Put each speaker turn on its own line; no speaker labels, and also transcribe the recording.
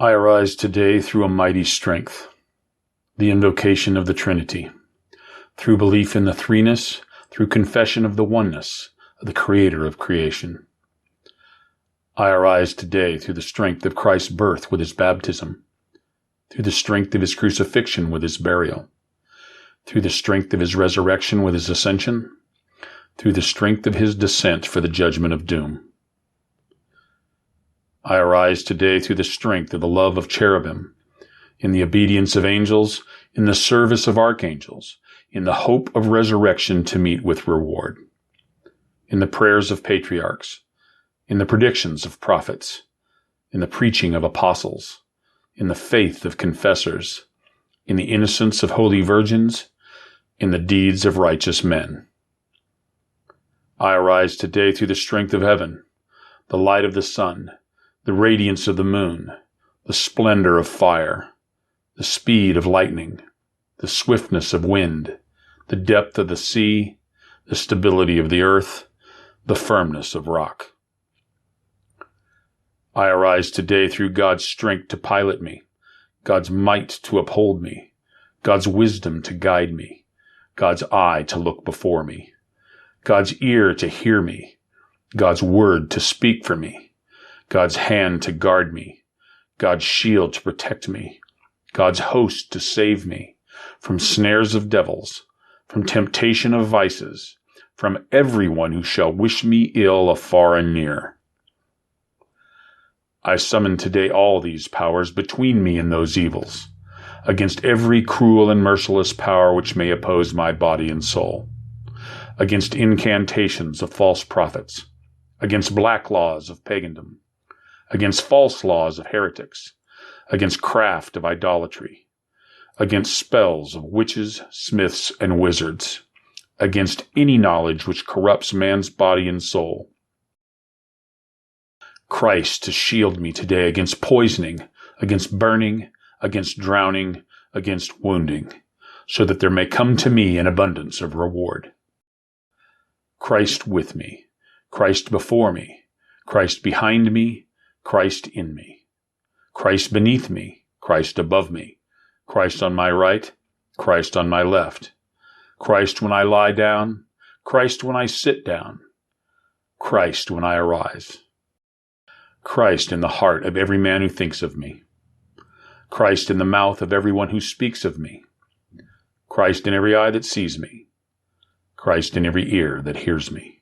I arise today through a mighty strength, the invocation of the Trinity, through belief in the threeness, through confession of the oneness of the Creator of creation. I arise today through the strength of Christ's birth with his baptism, through the strength of his crucifixion with his burial, through the strength of his resurrection with his ascension, through the strength of his descent for the judgment of doom. I arise today through the strength of the love of cherubim, in the obedience of angels, in the service of archangels, in the hope of resurrection to meet with reward, in the prayers of patriarchs, in the predictions of prophets, in the preaching of apostles, in the faith of confessors, in the innocence of holy virgins, in the deeds of righteous men. I arise today through the strength of heaven, the light of the sun, the radiance of the moon, the splendor of fire, the speed of lightning, the swiftness of wind, the depth of the sea, the stability of the earth, the firmness of rock. I arise today through God's strength to pilot me, God's might to uphold me, God's wisdom to guide me, God's eye to look before me, God's ear to hear me, God's word to speak for me, God's hand to guard me, God's shield to protect me, God's host to save me from snares of devils, from temptation of vices, from everyone who shall wish me ill afar and near. I summon today all these powers between me and those evils, against every cruel and merciless power which may oppose my body and soul, against incantations of false prophets, against black laws of pagandom, against false laws of heretics, against craft of idolatry, against spells of witches, smiths, and wizards, against any knowledge which corrupts man's body and soul. Christ to shield me today against poisoning, against burning, against drowning, against wounding, so that there may come to me an abundance of reward. Christ with me, Christ before me, Christ behind me, Christ in me, Christ beneath me, Christ above me, Christ on my right, Christ on my left, Christ when I lie down, Christ when I sit down, Christ when I arise, Christ in the heart of every man who thinks of me, Christ in the mouth of everyone who speaks of me, Christ in every eye that sees me, Christ in every ear that hears me.